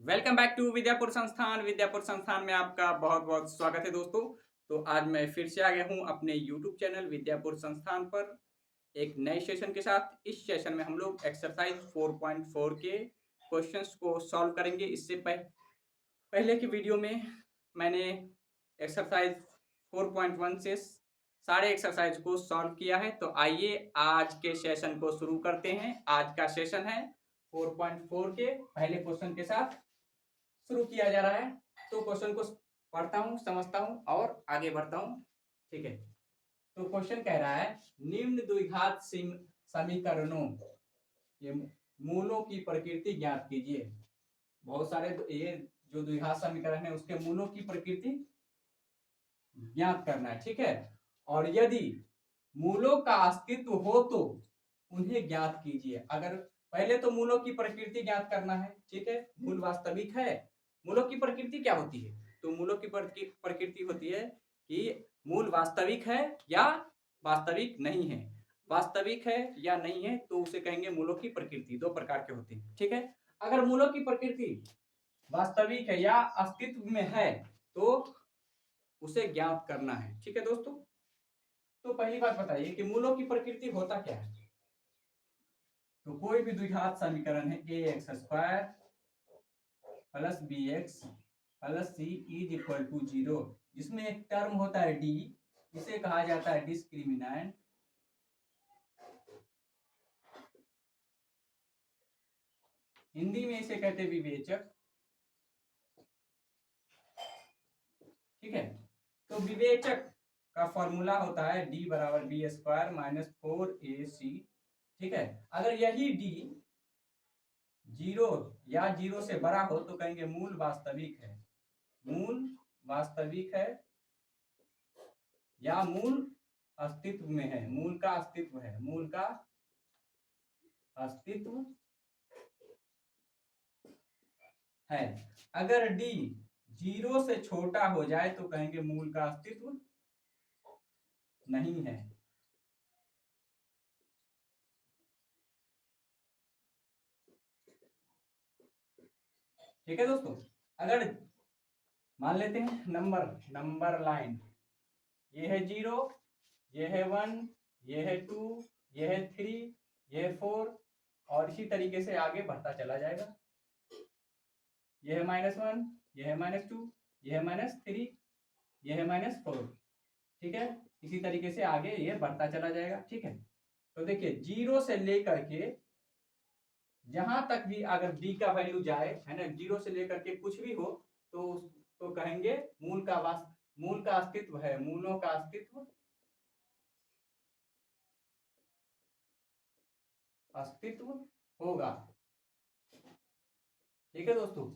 Welcome back to Vidyapur संस्थान। विद्यापुर संस्थान में आपका बहुत बहुत स्वागत है दोस्तों। तो आज मैं फिर से आ गया हूँ अपने यूट्यूब चैनल विद्यापुर संस्थान पर एक नए सेशन के साथ। इस सेशन में हम लोग एक्सरसाइज 4.4 के क्वेश्चंस को सॉल्व करेंगे। इससे पहले की वीडियो में मैंने एक्सरसाइज 4.1 से सारे एक्सरसाइज को सॉल्व किया है। तो आइए आज के सेशन को शुरू करते हैं। आज का सेशन है 4.4 के पहले क्वेश्चन के साथ शुरू किया जा रहा है। तो क्वेश्चन को पढ़ता हूँ, समझता हूँ और आगे बढ़ता हूँ। ठीक है, तो क्वेश्चन कह रहा है निम्न द्विघात समीकरणों ये मूलों की प्रकृति ज्ञात कीजिए। बहुत सारे ये जो द्विघात समीकरण है उसके मूलों की प्रकृति ज्ञात करना है। ठीक है, और यदि मूलों का अस्तित्व हो तो उन्हें ज्ञात कीजिए। अगर पहले तो मूलों की प्रकृति ज्ञात करना है। ठीक है, मूल वास्तविक है। मूलों की प्रकृति क्या होती है? तो मूलों की प्रकृति होती है कि मूल वास्तविक है या वास्तविक नहीं है। वास्तविक है या नहीं है तो उसे कहेंगे मूलों की प्रकृति। दो प्रकार के होते हैं। ठीक है, अगर मूलों की प्रकृति वास्तविक है या अस्तित्व में है तो उसे ज्ञात करना है। ठीक है दोस्तों, तो पहली बात बताइए कि मूलों की प्रकृति होता क्या है। तो कोई भी द्विघात समीकरण है a x square plus b x plus c is equal to 0, जिसमें एक टर्म होता है डी, इसे कहा जाता है डिस्क्रिमिनेंट। हिंदी में इसे कहते हैं विवेचक। ठीक है, तो विवेचक का फॉर्मूला होता है डी बराबर बी स्क्वायर माइनस 4ac। ठीक है, अगर यही डी 0 या 0 से बड़ा हो तो कहेंगे मूल वास्तविक है। मूल वास्तविक है या मूल अस्तित्व में है। मूल का अस्तित्व है। मूल का अस्तित्व है। अगर डी 0 से छोटा हो जाए तो कहेंगे मूल का अस्तित्व नहीं है। ठीक है दोस्तों, अगर मान लेते हैं नंबर लाइन, ये है 0, ये है 1, ये है 2, ये है 3, ये है 4 और इसी तरीके से आगे बढ़ता चला जाएगा। ये है -1, ये है -2, ये है -3, ये है -4। ठीक है, इसी तरीके से आगे ये बढ़ता चला जाएगा। ठीक है, तो देखिए 0 से लेकर के जहां तक भी अगर डी का वैल्यू जाए है ना, 0 से लेकर के कुछ भी हो तो कहेंगे मूल का अस्तित्व है। मूलों का अस्तित्व होगा। ठीक है दोस्तों,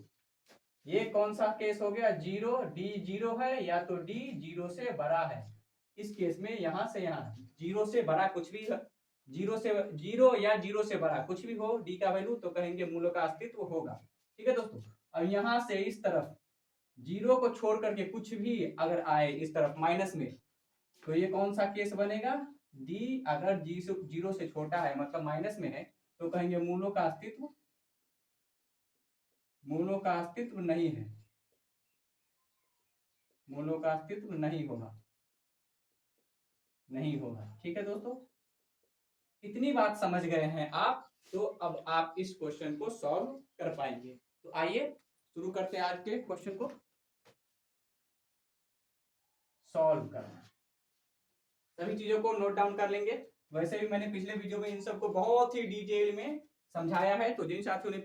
ये कौन सा केस हो गया? 0, डी 0 है या तो डी 0 से बड़ा है। इस केस में यहां से यहां 0 से बड़ा कुछ भी है, 0 या 0 से बड़ा कुछ भी हो डी का वैल्यू तो कहेंगे मूलों का अस्तित्व होगा। ठीक है दोस्तों, अब यहां से इस तरफ 0 को छोड़ करके कुछ भी अगर आए इस तरफ माइनस में तो ये कौन सा केस बनेगा? डी अगर 0 से छोटा है मतलब माइनस में है तो कहेंगे मूलों का अस्तित्व नहीं है। मूलों का अस्तित्व नहीं होगा। नहीं होगा। ठीक है दोस्तों, इतनी बात समझ गए हैं आप, तो अब आप इस क्वेश्चन को सॉल्व कर पाएंगे। तो आइए शुरू करते हैं आज के क्वेश्चन को सॉल्व करना। सभी चीजों को नोट डाउन कर लेंगे। वैसे भी मैंने पिछले वीडियो में इन सबको बहुत ही डिटेल में समझाया है, तो जिन साथियों ने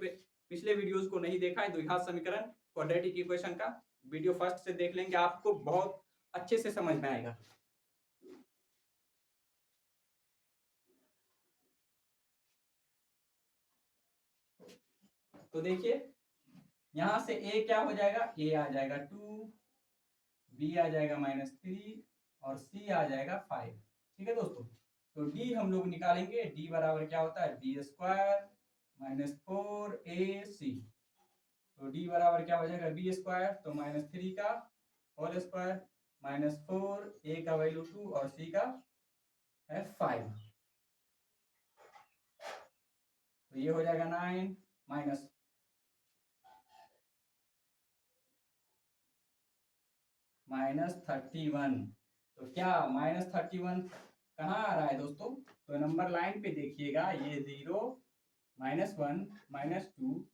पिछले वीडियोस को नहीं देखा है द्विघात समीकरण क्वाड्रेटिक इक्वेशन का वीडियो फर्स्ट से देख लेंगे, आपको बहुत अच्छे से समझ में आएगा। तो देखिए यहां से ए क्या हो जाएगा? ए आ जाएगा 2, बी आ जाएगा -3 और सी आ जाएगा 5। ठीक है दोस्तों, तो डी हम लोग निकालेंगे। डी बराबर क्या होता है? B square minus 4ac। तो डी बराबर क्या हो जाएगा? बी स्क्वायर तो -3 का होल स्क्वायर -4, ए का वैल्यू 2 और सी का है 5। तो ये हो जाएगा 9 माइनस -31। तो क्या -31 कहाँ आ रहा है दोस्तों? तो नंबर लाइन पे देखिएगा, ये 0 -1 -2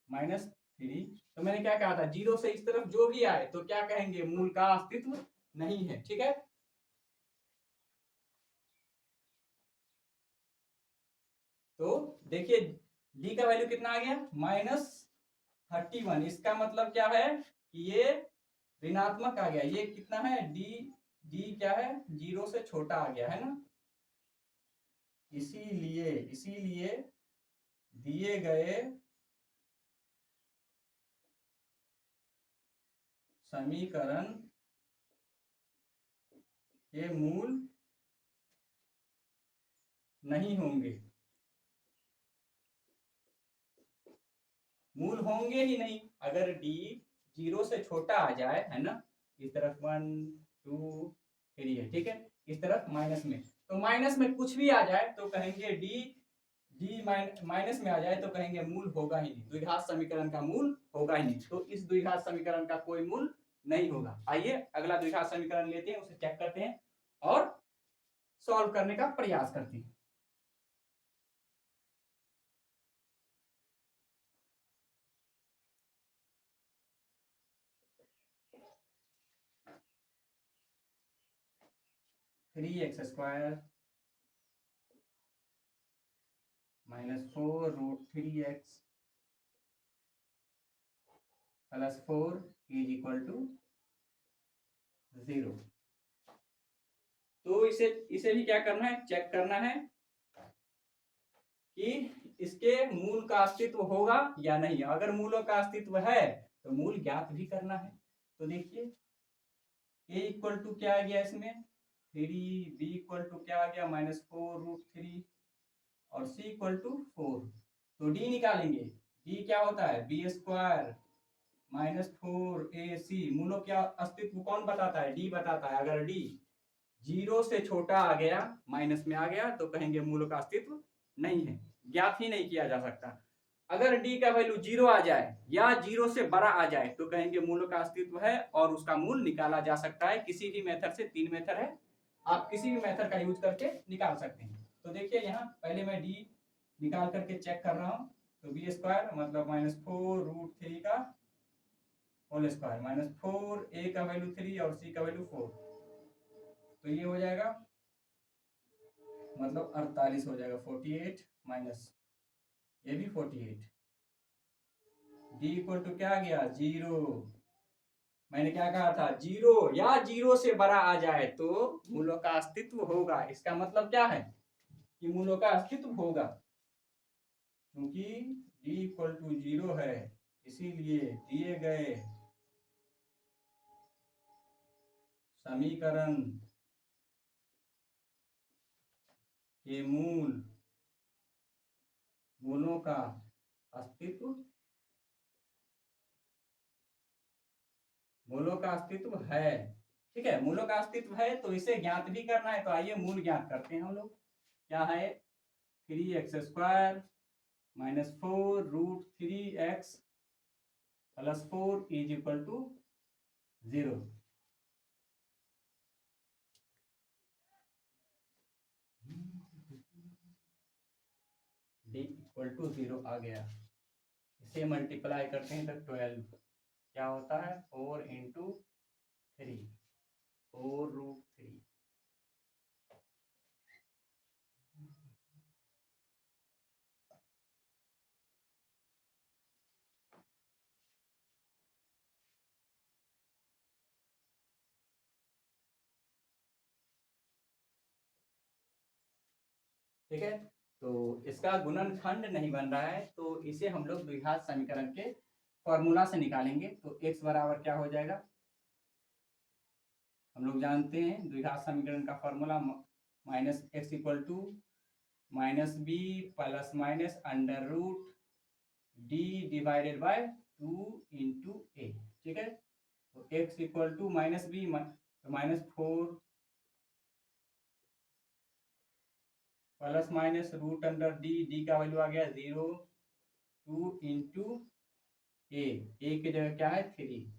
-3। तो मैंने क्या कहा था, 0 से इस तरफ जो भी आए तो क्या कहेंगे, मूल का अस्तित्व नहीं है। ठीक है, तो देखिए डी का वैल्यू कितना आ गया, -31। इसका मतलब क्या है कि ये ऋणात्मक आ गया। ये कितना है, डी डी क्या है, 0 से छोटा आ गया है ना। इसीलिए इसीलिए दिए गए समीकरण के मूल नहीं होंगे, मूल होंगे ही नहीं। अगर डी 0 से छोटा आ जाए, है ना, इस तरफ 1 2 3 है, ठीक है, इस तरफ माइनस में, तो माइनस में कुछ भी आ जाए तो कहेंगे डी डी माइनस में आ जाए तो कहेंगे मूल होगा ही नहीं, द्विघात समीकरण का मूल होगा ही नहीं। तो इस द्विघात समीकरण का कोई मूल नहीं होगा। आइए अगला द्विघात समीकरण लेते हैं, उसे चेक करते हैं और सॉल्व करने का प्रयास करते हैं। 3x² -4√3x + 4 = 0। तो इसे भी क्या करना है, चेक करना है कि इसके मूल का अस्तित्व होगा या नहीं। अगर मूलों का अस्तित्व है तो मूल ज्ञात भी करना है। तो देखिए a = क्या आ गया इसमें, 3, b = क्या आ गया, -4√3 और c = 4। तो d निकालेंगे, d क्या होता है, b² -4ac। मूलों का अस्तित्व कौन बताता है, d बताता है। अगर d 0 से छोटा आ गया, माइनस में आ गया, तो कहेंगे मूलों का अस्तित्व नहीं है, ज्ञात ही नहीं किया जा सकता। अगर d का वैल्यू 0 आ जाए या 0 से बड़ा आ जाए तो कहेंगे मूलों का अस्तित्व है और उसका मूल निकाला जा सकता है किसी भी मेथड से। 3 मेथड है, आप किसी भी मेथड का यूज करके निकाल सकते हैं। तो देखिए यहाँ पहले मैं d निकाल करके चेक कर रहा हूँ। तो b² मतलब -4√3 का होल स्क्वायर, -4, a का वैल्यू 3 और c का वैल्यू 4। तो ये हो जाएगा मतलब 48 हो जाएगा, 48 माइनस ये भी 48। d = क्या आ गया, 0। मैंने क्या कहा था, 0 या 0 से बड़ा आ जाए तो मूलों का अस्तित्व होगा। इसका मतलब क्या है कि मूलों का अस्तित्व होगा। क्योंकि d = 0 है, इसीलिए दिए गए समीकरण के मूलों का अस्तित्व है। ठीक है, मूलों का अस्तित्व है तो इसे ज्ञात भी करना है। तो आइए मूल ज्ञात करते हैं हम लोग। क्या है, 3x² -4√3x + 4 = 0। d = 0 आ गया। इसे मल्टीप्लाई करते हैं तो 12 क्या होता है, 4 × 3, 4√3। ठीक है, तो इसका गुणनखंड नहीं बन रहा है तो इसे हम लोग द्विघात समीकरण के फॉर्मूला से निकालेंगे। तो x बराबर क्या हो जाएगा, हम लोग जानते हैं द्विघात समीकरण का formula, -x = -b ± √d/2 × a। ठीक है, तो x = -b -4 ±√d, d का वैल्यू आ गया 0, 2 × a की जगह क्या है 3।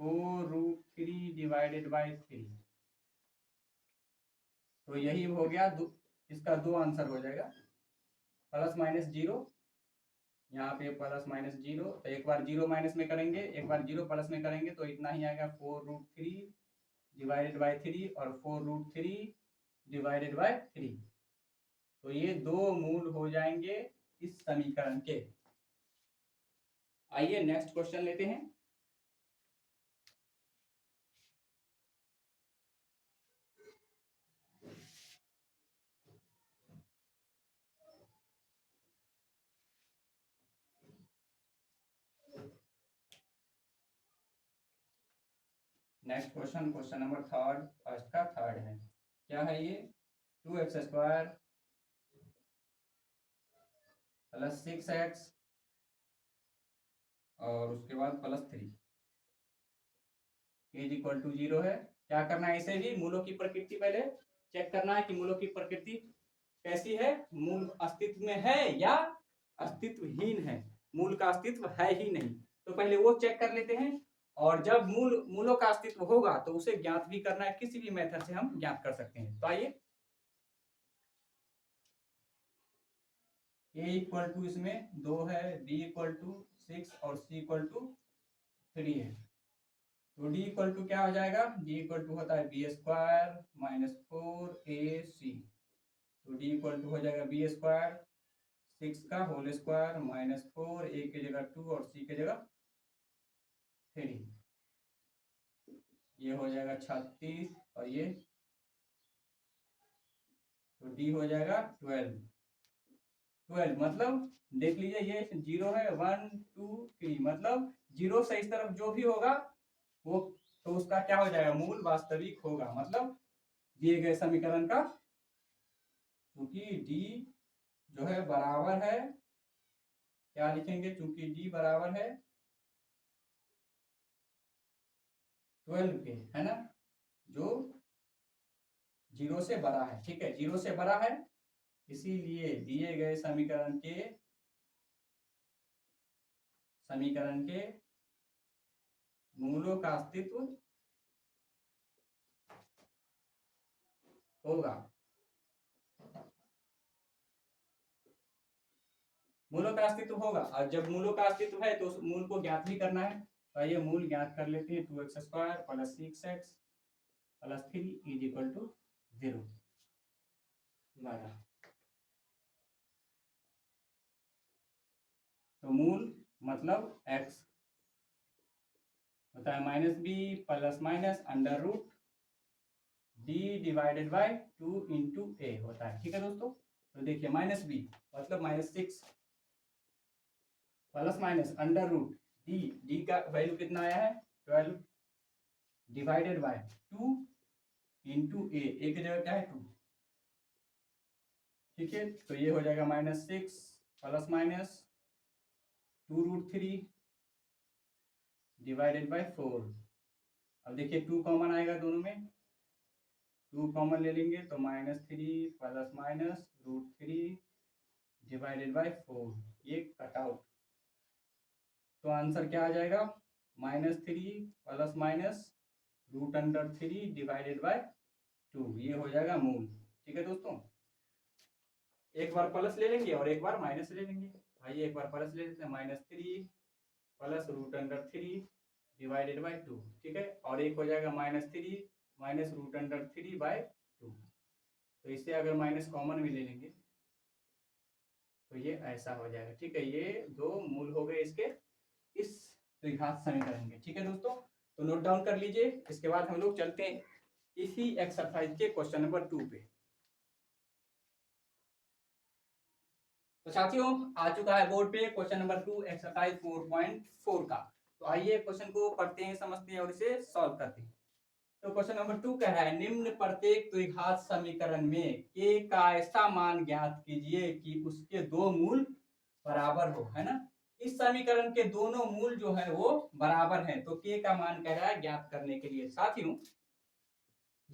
4√3 डिवाइडेड बाई 3। तो यही हो गया इसका दो आंसर हो जाएगा, प्लस माइनस जीरो, यहाँ पे प्लस माइनस जीरो, तो एक बार जीरो माइनस में करेंगे, एक बार जीरो प्लस में करेंगे, तो इतना ही आएगा 4√3 डिवाइडेड बाई 3 और 4√3 डिवाइडेड बाई 3। तो ये दो मूल हो जाएंगे इस समीकरण के। आइए नेक्स्ट क्वेश्चन लेते हैं। Next question, question number third, first का थर्ड है। क्या है ये? 2x² प्लस 6x और उसके बाद प्लस 3 इज इक्वल टू 0 है। क्या करना है? इसे भी मूलों की प्रकृति पहले चेक करना है कि मूलों की प्रकृति कैसी है, मूल अस्तित्व में है या अस्तित्वहीन है, मूल का अस्तित्व है ही नहीं। तो पहले वो चेक कर लेते हैं, और जब मूलों का अस्तित्व होगा तो उसे ज्ञात भी करना है, किसी भी मेथड से हम ज्ञात कर सकते हैं। तो आइए, a इक्वल टू इसमें 2 है, b इक्वल टू 6 और c इक्वल टू 3 है। तो d इक्वल टू क्या हो जाएगा? d इक्वल टू होता है b² माइनस 4ac। तो d इक्वल टू हो जाएगा b², 6 का होल स्क्वायर माइनस 4, a की जगह 2 और c की जगह 3। ये हो जाएगा 36 और ये, तो d हो जाएगा 12 मतलब देख लीजिए, ये 0 है, 1 2 3, मतलब 0 से इस तरफ जो भी होगा वो, तो उसका क्या हो जाएगा? मूल वास्तविक होगा, मतलब दिए गए समीकरण का, क्योंकि d जो है बराबर है, क्या लिखेंगे? चूंकि d बराबर है 12 के, है ना, जो 0 से बड़ा है। ठीक है, 0 से बड़ा है, इसीलिए दिए गए समीकरण के मूलों का अस्तित्व होगा। मूलों का अस्तित्व होगा, और जब मूलों का अस्तित्व है तो उस मूल को ज्ञात भी करना है। तो ये मूल ज्ञात कर लेते हैं। 2x² plus 6x plus 3 is equal to 0। तो मूल मतलब x होता है minus b plus minus under root d divided by 2 into a होता है। ठीक है दोस्तों, तो देखिए माइनस बी मतलब minus 6 plus minus under root D का वैल्यू कितना आया है? 12 डिवाइडेड बाय 2 इंटू ए की जगह क्या है? 2। ठीक है, तो ये हो जाएगा minus 6 plus minus 2√3 divided by 4। अब देखिए 2 कॉमन आएगा दोनों में, 2 कॉमन ले लेंगे तो -3 प्लस माइनस √3 डिवाइडेड बाय 4, ये कट आउट। तो आंसर क्या आ जाएगा? -3 प्लस माइनस √3 डिवाइडेड बाय 2, ये हो जाएगा मूल। ठीक है दोस्तों, एक बार प्लस ले लेंगे और एक बार माइनस ले लेंगे। भाई एक बार प्लस ले लेते हैं, -3 प्लस √3 डिवाइडेड बाय 2। ठीक है, और एक हो जाएगा -3 माइनस √3 बाय 2। तो इससे अगर माइनस कॉमन भी ले लेंगे तो ये ऐसा हो जाएगा। ठीक है, ये दो मूल हो गए इसके इस द्विघात समीकरण के। ठीक है दोस्तों, तो नोट डाउन कर लीजिए। इसके बाद हम लोग चलते हैं इसी एक्सरसाइज के क्वेश्चन नंबर 2 पे। तो साथियों, आ चुका है बोर्ड पे क्वेश्चन नंबर 2 एक्सरसाइज 4.4 का। तो आइए क्वेश्चन को पढ़ते हैं, समझते हैं और इसे सॉल्व करते हैं। तो क्वेश्चन नंबर 2 क्या है? निम्न प्रत्येक द्विघात समीकरण में k का ऐसा मान ज्ञात कीजिए कि उसके दो मूल बराबर हो, है ना। इस समीकरण के दोनों मूल जो है वो बराबर हैं, तो k का मान कह रहा है ज्ञात करने के लिए। साथियों,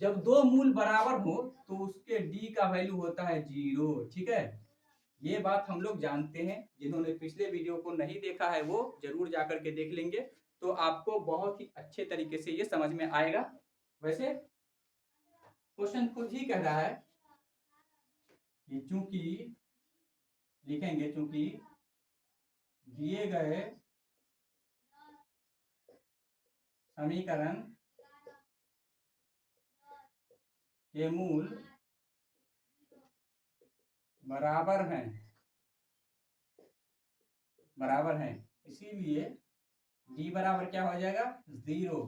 जब दो मूल बराबर हो तो उसके d का वैल्यू होता है 0। ठीक है, ये बात हम लोग जानते हैं। जिन्होंने पिछले वीडियो को नहीं देखा है वो जरूर जाकर के देख लेंगे। तो आपको बहुत ही अच्छे तरीके से ये समझ में आएगा। वैसे क्वेश्चन खुद ही कह रहा है कि चूंकि लिखेंगे, चूंकि दिए गए समीकरण के मूल बराबर हैं, इसीलिए d बराबर क्या हो जाएगा 0।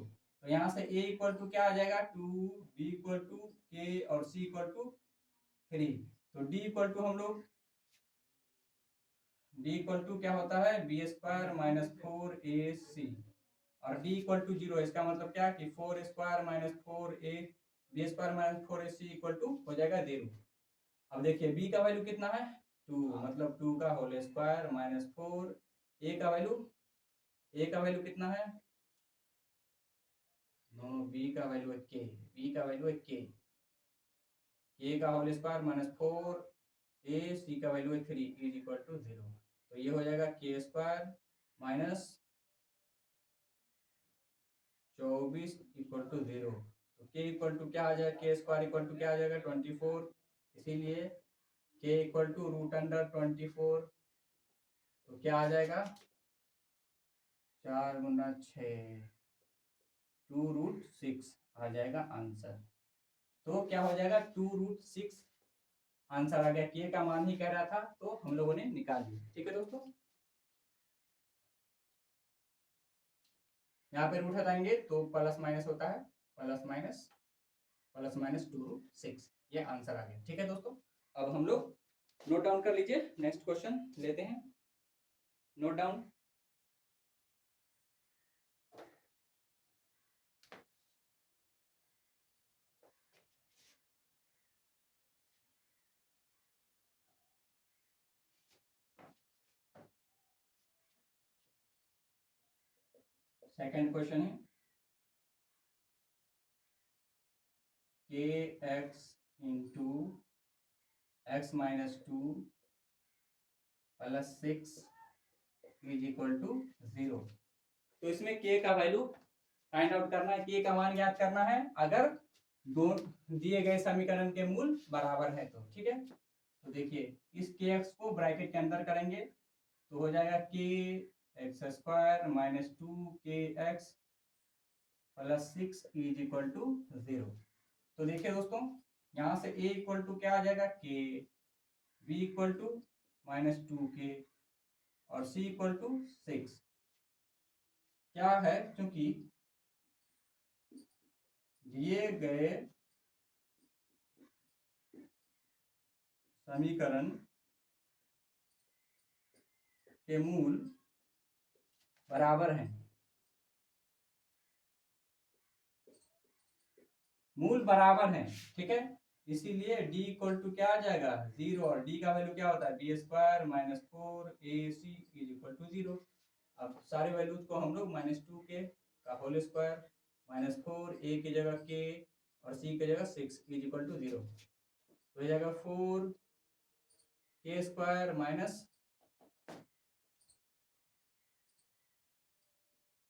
तो यहाँ से a इक्वल टू क्या आ जाएगा 2, b इक्वल टू k और c इक्वल टू 3। तो d इक्वल टू हम लोग d इक्वल टू क्या होता है b स्क्वायर माइनस 4ac और d इक्वल टू 0। इसका मतलब क्या कि 4 square minus 4a b square minus 4ac equal to हो जाएगा 0। अब देखिए b का वैल्यू कितना है 2, मतलब 2 का होल स्क्वायर माइनस 4। a का वैल्यू कितना है, नो b का वैल्यू है k, b का वैल्यू है k का whole square minus 4a, c का वैल्यू है 3 इज इक्वल टू 0। तो ये हो जाएगा k square minus 24 equal to 0। तो k इक्वल टू क्या आ जाएगा, k स्क्वायर इक्वल टू क्या आ जाएगा 24, इसीलिए k equal to root under 24। तो क्या आ जाएगा 4 गुना 6 2√6 आ जाएगा आंसर। तो क्या हो जाएगा 2√6 आंसर आ गया। के का मान ही कह रहा था तो हम लोगों ने निकाल लिया। ठीक है दोस्तों, यहाँ पे रूट हटाएंगे तो प्लस माइनस होता है, प्लस माइनस 2√6, ये आंसर आ गया। ठीक है दोस्तों, अब हम लोग नोट डाउन कर लीजिए, नेक्स्ट क्वेश्चन लेते हैं। नोट डाउन, सेकंड क्वेश्चन है kx into x minus 2 plus 6 is equal to 0। तो इसमें k का वैल्यू फाइंड आउट करना है, k का मान ज्ञात करना है अगर दो दिए गए समीकरण के मूल बराबर है तो। ठीक है, तो देखिए इस kx को ब्रैकेट के अंदर करेंगे तो हो जाएगा k x square minus 2kx plus 6 is equal to 0। तो देखिए दोस्तों, यहाँ से a इक्वल टू क्या आ जाएगा k, b equal to minus 2k और c इक्वल टू 6। क्या है, क्योंकि दिए गए समीकरण के मूल बराबर हैं, मूल बराबर हैं। ठीक है, इसीलिए d इक्वल टू क्या आ जाएगा 0 और d का वैल्यू क्या होता है b square minus 4ac is equal to 0। अब सारे वैल्यूज को हम लोग माइनस 2k का होल स्क्वायर माइनस 4a की जगह k और c की जगह 6 इज इक्वल टू 0। तो हो जाएगा 4k square minus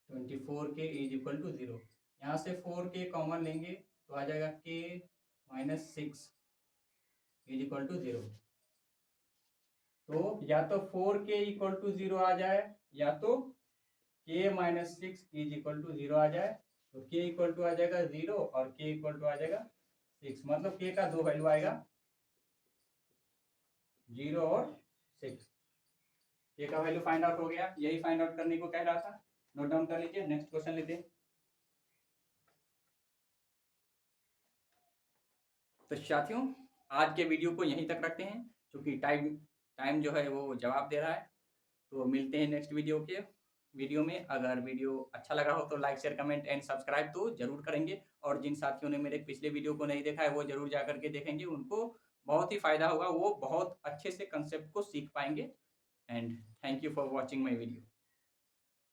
24k is equal to 0। यहाँ से 4k कॉमन लेंगे तो आ जाएगा k minus 6 is equal to 0। तो या तो 4k इक्वल टू 0 आ जाए या तो k minus 6 is equal to 0 आ जाए। तो k इक्वल टू आ जाएगा 0 और k इक्वल टू आ जाएगा 6, मतलब k का दो वैल्यू आएगा 0 और 6। k का वैल्यू फाइंड आउट हो गया, यही फाइंड आउट करने को कह रहा था। नोट डाउन कर लीजिए, नेक्स्ट क्वेश्चन लेते हैं। तो साथियों, आज के वीडियो को यहीं तक रखते हैं क्योंकि टाइम जो है वो जवाब दे रहा है। तो मिलते हैं नेक्स्ट वीडियो में। अगर वीडियो अच्छा लगा हो तो like share comment and subscribe तो जरूर करेंगे, और जिन साथियों ने मेरे पिछले वीडियो को नहीं देखा है वो जरूर जा करके देखेंगे, उनको बहुत ही फायदा होगा, वो बहुत अच्छे से कंसेप्ट को सीख पाएंगे। And thank you for watching my video.